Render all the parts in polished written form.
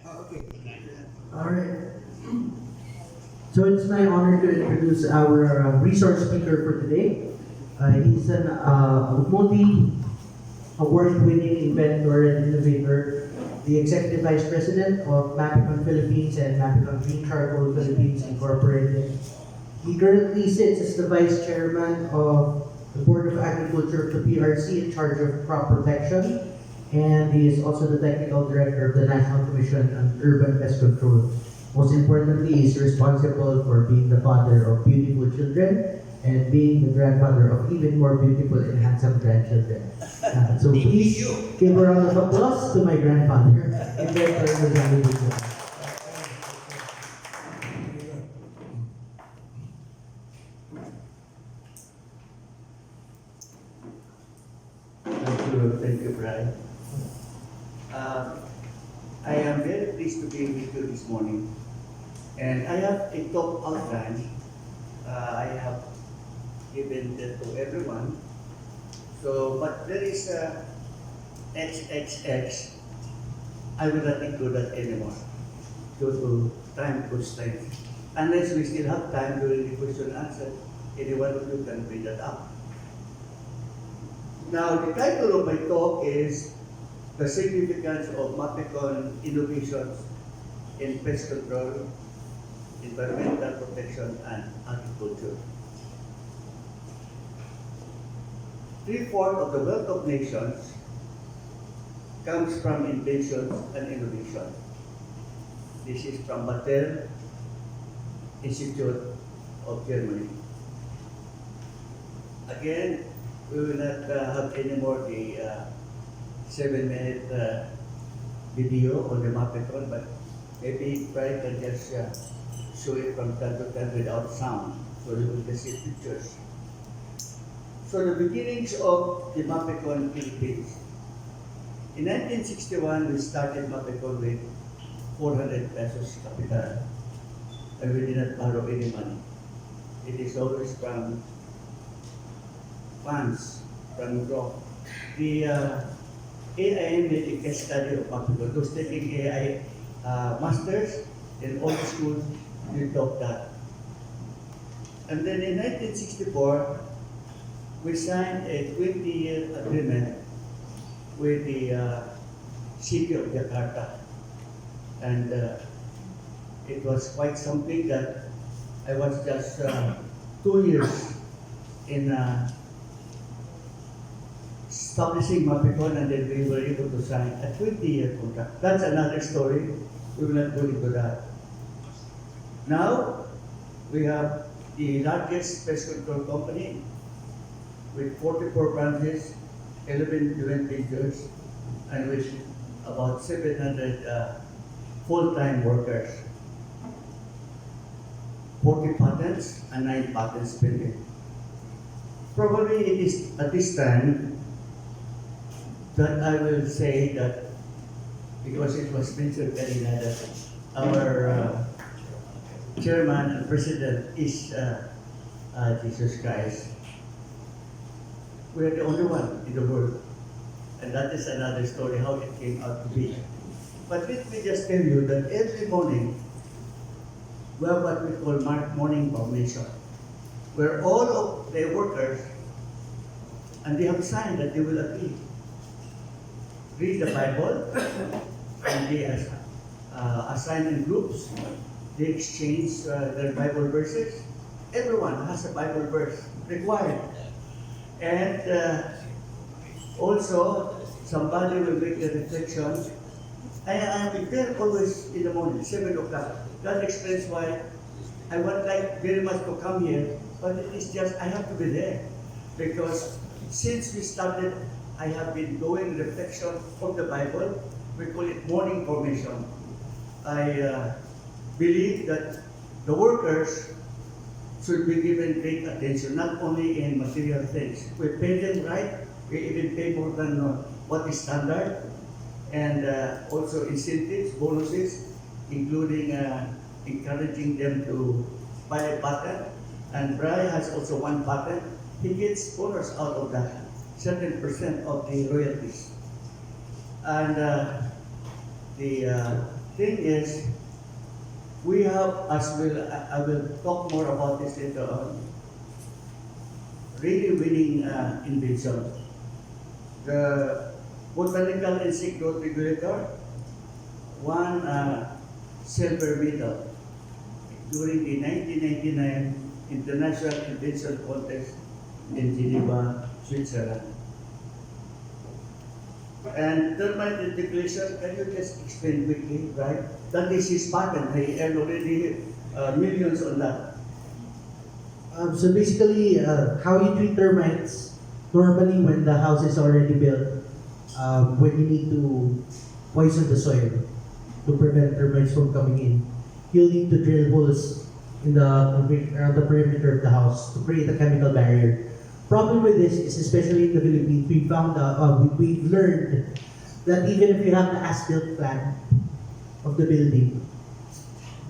Okay. All right. So it's my honor to introduce our resource speaker for today. He's an multi-award-winning inventor and innovator, the Executive Vice President of MAPECON Philippines and MAPECON Green Charcoal Philippines Incorporated. He currently sits as the Vice Chairman of the Board of Agriculture of the PRC in charge of crop protection, and he is also the Technical Director of the National Commission on Urban Pest Control. Most importantly, he is responsible for being the father of beautiful children and being the grandfather of even more beautiful and handsome grandchildren. So please give a round of applause to my grandfather, Inventor Gonzalo Jr. Thank you, Brian. I am very pleased to be with you this morning. And I have a talk outline. I have given that to everyone. So, but there is a XXX. I will not include that anymore due to time constraints. Unless we still have time during the question and answer, any one of you can bring that up. Now, the title of my talk is The Significance of MAPECON Innovations in Pest Control, Environmental Protection, and Agriculture. 3/4 of the wealth of nations comes from inventions and innovation. This is from Battelle Institute of Germany. Again, we will not have any more the 7-minute video on the MAPECON, but maybe Brian can just show it from time to time without sound, so you will just see pictures. So the beginnings of the MAPECON Philippines. In 1961, we started MAPECON with 400 pesos capital, and we did not borrow any money. It is always from funds from growth. The AI made a case study of MAPECON. Those taking AI masters in all the schools, we taught that. And then in 1964, we signed a 20-year agreement with the city of Jakarta. And it was quite something that I was just 2 years in establishing MAPECON, and then we were able to sign a 20-year contract. That's another story. We will not go into that. Now, we have the largest pest control company with 44 branches, 11 joint ventures, and with about 700 full-time workers, 40 patents, and 9 patents pending. Probably it is at this time that I will say that, because it was mentioned earlier, that our chairman and president is Jesus Christ. We are the only one in the world. And that is another story, how it came out to be. But let me just tell you that every morning, we have what we call morning formation, where all of the workers, and they have signed that they will agree, read the Bible, and they assign in groups, they exchange their Bible verses. Everyone has a Bible verse required. And also, somebody will make a reflection. I am there always in the morning, 7 o'clock. That explains why I would like very much to come here, but it is just, I have to be there. Because since we started, I have been doing reflection of the Bible. We call it morning formation. I believe that the workers should be given great attention, not only in material things. We pay them right, we even pay more than what is standard, and also incentives, bonuses, including encouraging them to buy a patent. And Brian has also one patent. He gets bonus out of that, certain percent of the royalties. And the thing is, we have, as will I will talk more about this later on, really winning invention. The botanical insect growth regulator won silver medal during the 1999 International Invention Contest in Geneva, Switzerland. And termite integration, can you just explain quickly, right? That is his patent. He earned already millions on that. So basically, how you treat termites, normally when the house is already built, when you need to poison the soil to prevent termites from coming in, you'll need to drill holes in around the perimeter of the house to create a chemical barrier. Problem with this is, especially in the Philippines, we've learned that even if you have the as-built plan of the building,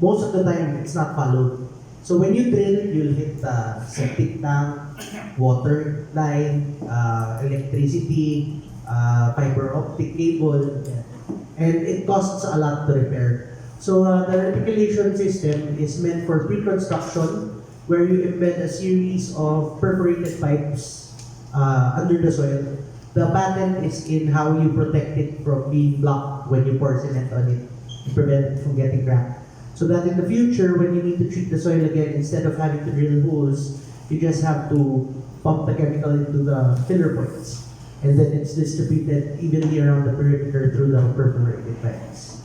most of the time it's not followed. So when you drill, you'll hit the septic tank, water line, electricity, fiber optic cable, and it costs a lot to repair. So the reticulation system is meant for pre-construction, where you embed a series of perforated pipes under the soil. The patent is in how you protect it from being blocked when you pour cement on it to prevent it from getting cracked. So that in the future, when you need to treat the soil again, instead of having to drill holes, you just have to pump the chemical into the filler points. And then it's distributed evenly around the perimeter through the perforated pipes.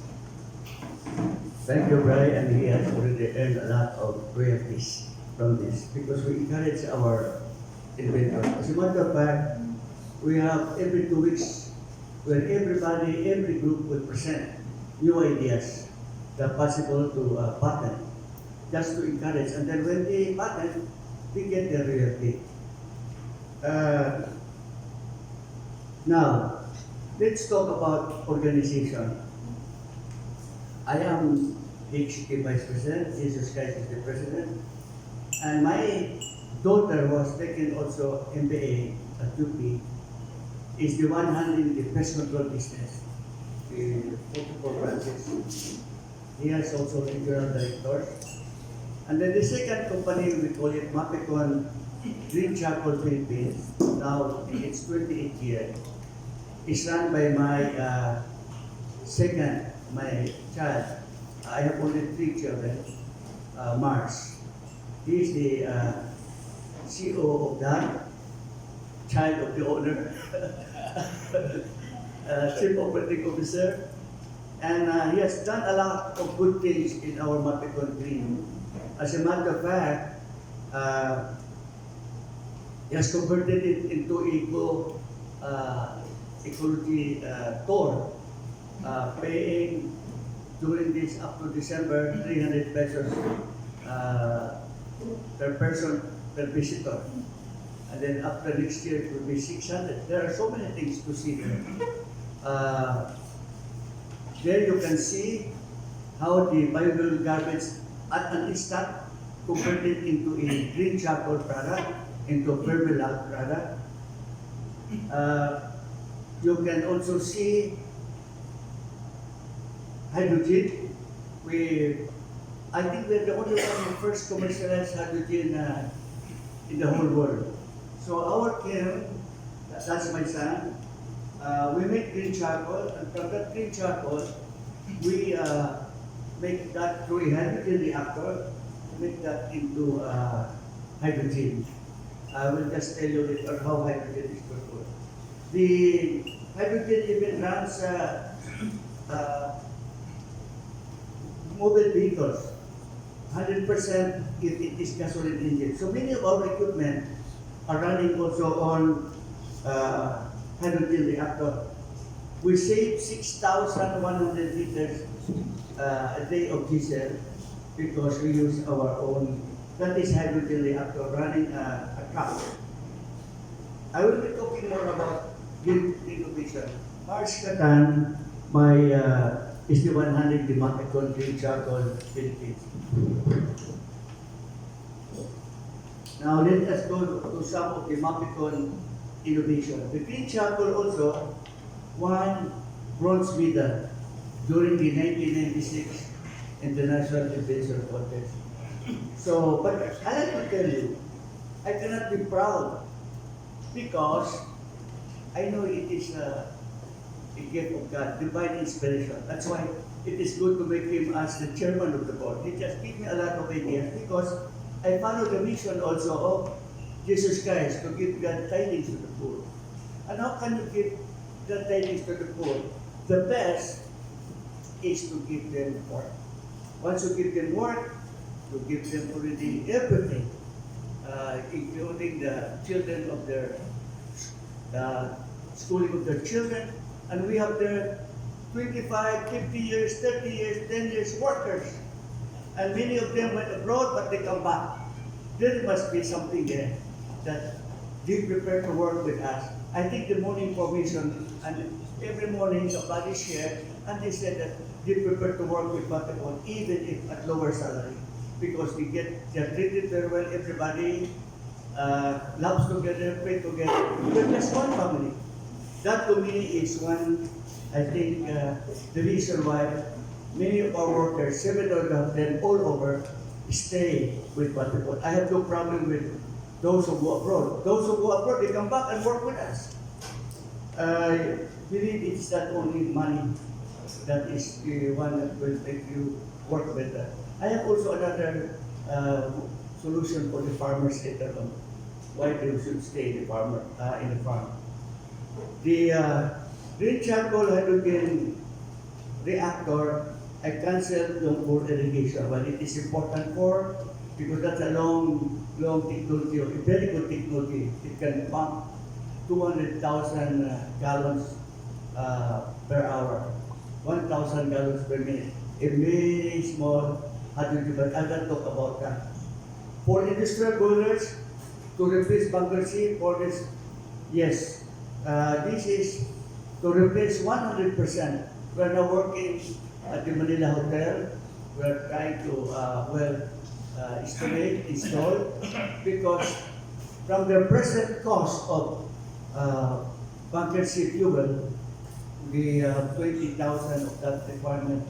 Thank you, Brian, and he has already earned a lot of royalties from this because we encourage our inventors. As a matter of fact, we have every 2 weeks where every group will present new ideas that are possible to patent, just to encourage. And then when they patent, they get their royalty. Now, let's talk about organization. I am the Executive Vice President, Jesus Christ is the President. And my daughter was taking also MBA at UP, is the one handling the pest control business, the 44 branches. He has also regional directors. And then the second company, we call it MAPECON Green Charcoal Philippines, now in its 28th year, is run by my my child. I have only 3 children, Mars. He is the CEO of that, child of the owner, Chief Operating Officer, and he has done a lot of good things in our MAPECON Green. As a matter of fact, he has converted it into ecology tour, paying during this up to December 300 pesos per person, per visitor. And then after next year, it will be 600. There are so many things to see there. There you can see how the biodegradable garbage at an instant converted into a green charcoal product, into a vermiculite product. You can also see hydrogen. I think we're the only one who first commercialized hydrogen in the whole world. So our kiln, that's my son, we make green charcoal, and from that green charcoal, we make that through a hydrogen reactor, make that into hydrogen. I will just tell you later how hydrogen is produced. The hydrogen even runs mobile vehicles. 100% it is gasoline engine. So many of our equipment are running also on hydrogen reactor. We save 6,100 liters a day of diesel because we use our own, that is hydrogen reactor running a truck. I will be talking more about innovation. Mars Catan, is the one handling the MAPECON Green Charcoal Philippines. Now let us go to some of the MAPECON innovation. The green charcoal also won bronze medal during the 1996 International Aviation Contest. So, but I like to tell you, I cannot be proud because I know it is a gift of God, divine inspiration. That's why it is good to make him as the chairman of the board. He just gave me a lot of ideas because I follow the mission also of Jesus Christ to give God tidings to the poor. And how can you give God tidings to the poor? The best is to give them work. Once you give them work, you give them already everything, including the children of their schooling of their children, and we have their 25, 50 years, 30 years, 10 years workers. And many of them went abroad, but they come back. There must be something there that they prepare to work with us. I think the morning formation, and every morning somebody shared, and they said that they prepare to work with MAPECON, even if at lower salary, because they're treated very well, everybody loves together, pray together. We're just one family. That to me is one, I think, the reason why many of our workers, 7 of them all over, stay with MAPECON. I have no problem with those who go abroad. Those who go abroad, they come back and work with us. I believe it's not only money that is the one that will make you work better. I have also another solution for the farmers later on. Why they should stay in the farm. The green charcoal hydrogen reactor, I canceled yung for irrigation, but it is important for, because that's a long technology, a very good technology. It can pump 200,000 gallons per hour, 1,000 gallons per minute. A very small hydrogen, but I will talk about that. For industrial boilers, to replace bunker C, for this, yes, this is to replace 100%. We are now working at the Manila Hotel. We are trying to install, because from the present cost of bunker C fuel, the 20,000 of that requirement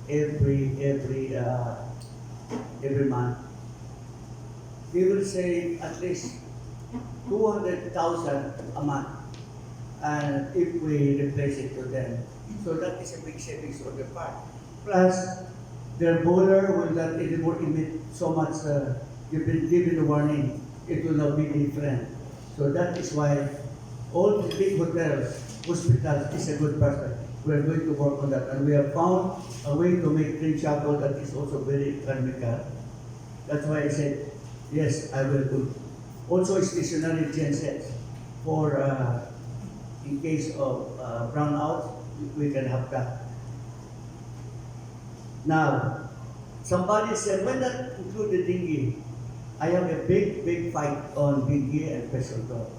every month, we will save at least 200,000 a month, and if we replace it to them. So that is a big savings on their part. Plus, their boiler will not anymore emit so much, you've been given a warning, it will not be different. So that is why all the big hotels, hospitals is a good prospect. We are going to work on that, and we have found a way to make green charcoal that is also very economical. That's why I said, yes, I will do. Also, stationary gensets for in case of brownouts, we can have that. Now, somebody said, why not include the dinghy? I have a big fight on dinghy and vessel door.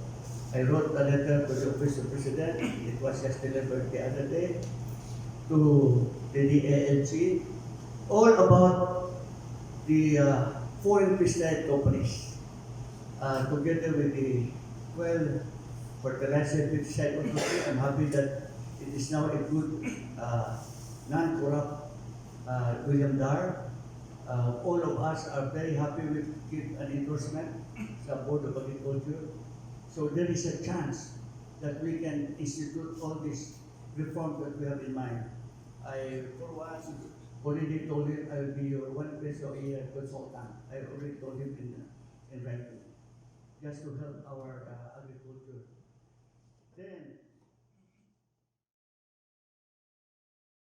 I wrote a letter to the Office of President. It was just delivered the other day to the DALG, all about the foreign pesticide companies, together with the, fertilizer pesticide authority. I'm happy that it is now a good, non-corrupt William Dar. All of us are very happy with give an endorsement sa Board of Agriculture. So there is a chance that we can institute all these reforms that we have in mind. I, for once, already told him I will be your 1 peso a year consultant. I already told him in writing, just to help our agriculture